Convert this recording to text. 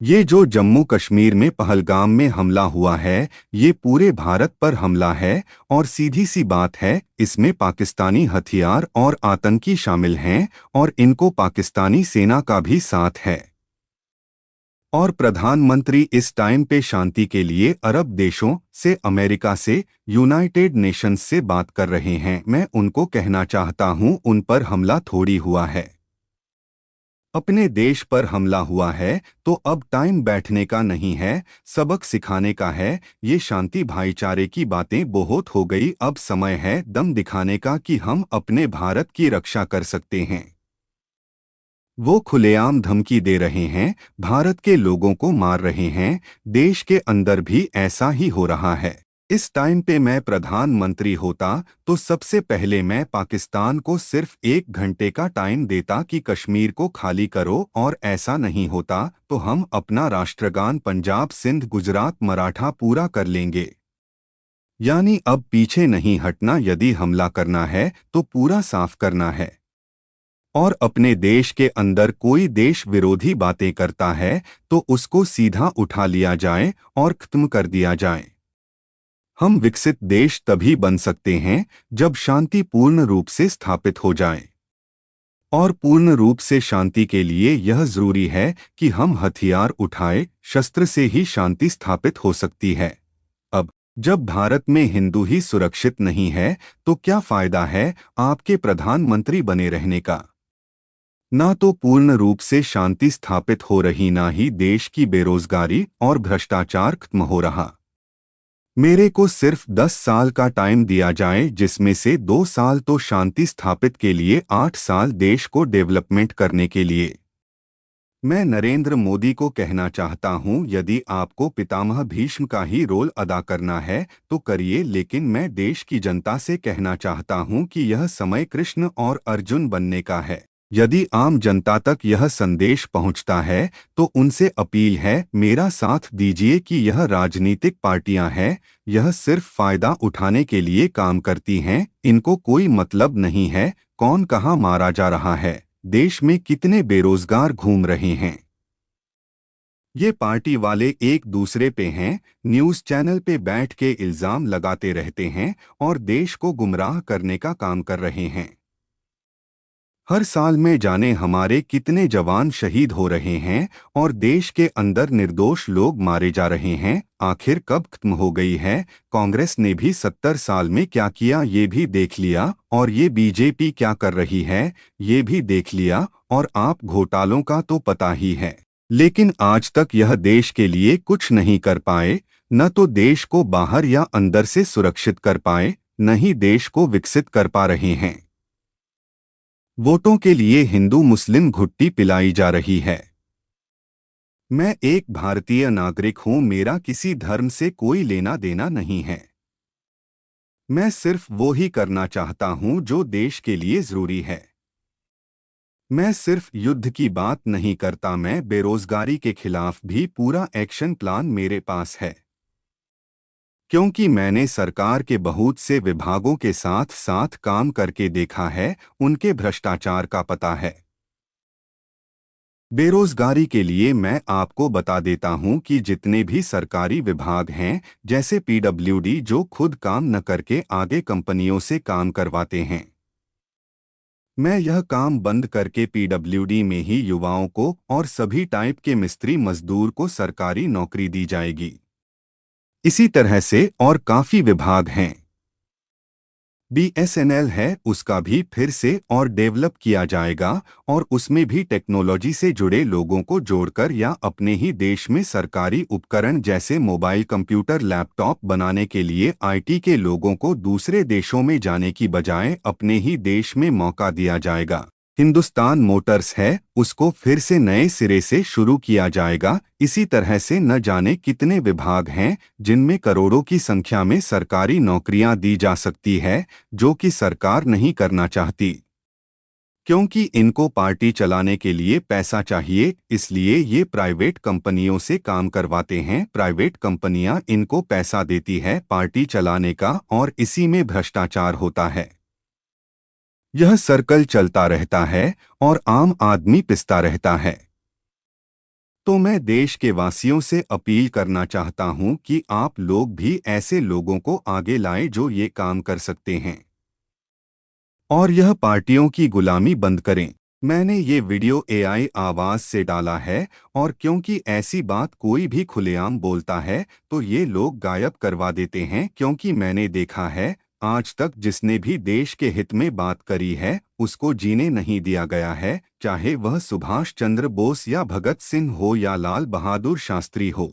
ये जो जम्मू कश्मीर में पहलगाम में हमला हुआ है, ये पूरे भारत पर हमला है। और सीधी सी बात है, इसमें पाकिस्तानी हथियार और आतंकी शामिल हैं और इनको पाकिस्तानी सेना का भी साथ है। और प्रधानमंत्री इस टाइम पे शांति के लिए अरब देशों से, अमेरिका से, यूनाइटेड नेशंस से बात कर रहे हैं। मैं उनको कहना चाहता हूं, उन पर हमला थोड़ी हुआ है, अपने देश पर हमला हुआ है। तो अब टाइम बैठने का नहीं है, सबक सिखाने का है। ये शांति भाईचारे की बातें बहुत हो गई, अब समय है दम दिखाने का कि हम अपने भारत की रक्षा कर सकते हैं। वो खुलेआम धमकी दे रहे हैं, भारत के लोगों को मार रहे हैं। देश के अंदर भी ऐसा ही हो रहा है। इस टाइम पे मैं प्रधानमंत्री होता तो सबसे पहले मैं पाकिस्तान को सिर्फ 1 घंटे का टाइम देता कि कश्मीर को खाली करो, और ऐसा नहीं होता तो हम अपना राष्ट्रगान पंजाब सिंध गुजरात मराठा पूरा कर लेंगे। यानी अब पीछे नहीं हटना, यदि हमला करना है तो पूरा साफ करना है। और अपने देश के अंदर कोई देश विरोधी बातें करता है तो उसको सीधा उठा लिया जाए और खत्म कर दिया जाए। हम विकसित देश तभी बन सकते हैं जब शांति पूर्ण रूप से स्थापित हो जाए। और पूर्ण रूप से शांति के लिए यह जरूरी है कि हम हथियार उठाए, शस्त्र से ही शांति स्थापित हो सकती है। अब जब भारत में हिंदू ही सुरक्षित नहीं है तो क्या फायदा है आपके प्रधानमंत्री बने रहने का। ना तो पूर्ण रूप से शांति स्थापित हो रही, ना ही देश की बेरोजगारी और भ्रष्टाचार खत्म हो रहा। मेरे को सिर्फ 10 साल का टाइम दिया जाए, जिसमें से 2 साल तो शांति स्थापित के लिए, 8 साल देश को डेवलपमेंट करने के लिए। मैं नरेंद्र मोदी को कहना चाहता हूं, यदि आपको पितामह भीष्म का ही रोल अदा करना है तो करिए, लेकिन मैं देश की जनता से कहना चाहता हूं कि यह समय कृष्ण और अर्जुन बनने का है। यदि आम जनता तक यह संदेश पहुंचता है तो उनसे अपील है, मेरा साथ दीजिए कि यह राजनीतिक पार्टियां हैं, यह सिर्फ फायदा उठाने के लिए काम करती हैं। इनको कोई मतलब नहीं है कौन कहां मारा जा रहा है, देश में कितने बेरोजगार घूम रहे हैं। ये पार्टी वाले एक दूसरे पे हैं, न्यूज़ चैनल पे बैठ के इल्जाम लगाते रहते हैं और देश को गुमराह करने का काम कर रहे हैं। हर साल में जाने हमारे कितने जवान शहीद हो रहे हैं और देश के अंदर निर्दोष लोग मारे जा रहे हैं। आखिर कब खत्म हो गई है। कांग्रेस ने भी 70 साल में क्या किया ये भी देख लिया, और ये बीजेपी क्या कर रही है ये भी देख लिया, और आप घोटालों का तो पता ही है। लेकिन आज तक यह देश के लिए कुछ नहीं कर पाए, न तो देश को बाहर या अंदर से सुरक्षित कर पाए, न ही देश को विकसित कर पा रहे हैं। वोटों के लिए हिंदू मुस्लिम घुट्टी पिलाई जा रही है। मैं एक भारतीय नागरिक हूं, मेरा किसी धर्म से कोई लेना देना नहीं है। मैं सिर्फ वो ही करना चाहता हूं जो देश के लिए जरूरी है। मैं सिर्फ युद्ध की बात नहीं करता, मैं बेरोजगारी के खिलाफ भी पूरा एक्शन प्लान मेरे पास है। क्योंकि मैंने सरकार के बहुत से विभागों के साथ साथ काम करके देखा है, उनके भ्रष्टाचार का पता है। बेरोजगारी के लिए मैं आपको बता देता हूं कि जितने भी सरकारी विभाग हैं, जैसे पीडब्ल्यूडी, जो खुद काम न करके आगे कंपनियों से काम करवाते हैं, मैं यह काम बंद करके पीडब्ल्यूडी में ही युवाओं को और सभी टाइप के मिस्त्री मजदूर को सरकारी नौकरी दी जाएगी। इसी तरह से और काफ़ी विभाग हैं। बीएसएनएल है, उसका भी फिर से और डेवलप किया जाएगा, और उसमें भी टेक्नोलॉजी से जुड़े लोगों को जोड़कर, या अपने ही देश में सरकारी उपकरण जैसे मोबाइल, कंप्यूटर, लैपटॉप बनाने के लिए आईटी के लोगों को दूसरे देशों में जाने की बजाय अपने ही देश में मौका दिया जाएगा। हिंदुस्तान मोटर्स है, उसको फिर से नए सिरे से शुरू किया जाएगा। इसी तरह से न जाने कितने विभाग हैं जिनमें करोड़ों की संख्या में सरकारी नौकरियां दी जा सकती है, जो कि सरकार नहीं करना चाहती। क्योंकि इनको पार्टी चलाने के लिए पैसा चाहिए, इसलिए ये प्राइवेट कंपनियों से काम करवाते हैं। प्राइवेट कंपनियां इनको पैसा देती है पार्टी चलाने का, और इसी में भ्रष्टाचार होता है। यह सर्कल चलता रहता है और आम आदमी पिसता रहता है। तो मैं देश के वासियों से अपील करना चाहता हूं कि आप लोग भी ऐसे लोगों को आगे लाएं जो ये काम कर सकते हैं और यह पार्टियों की गुलामी बंद करें। मैंने ये वीडियो एआई आवाज से डाला है और क्योंकि ऐसी बात कोई भी खुलेआम बोलता है तो ये लोग गायब करवा देते हैं, क्योंकि मैंने देखा है आज तक जिसने भी देश के हित में बात करी है उसको जीने नहीं दिया गया है, चाहे वह सुभाष चंद्र बोस या भगत सिंह हो या लाल बहादुर शास्त्री हो।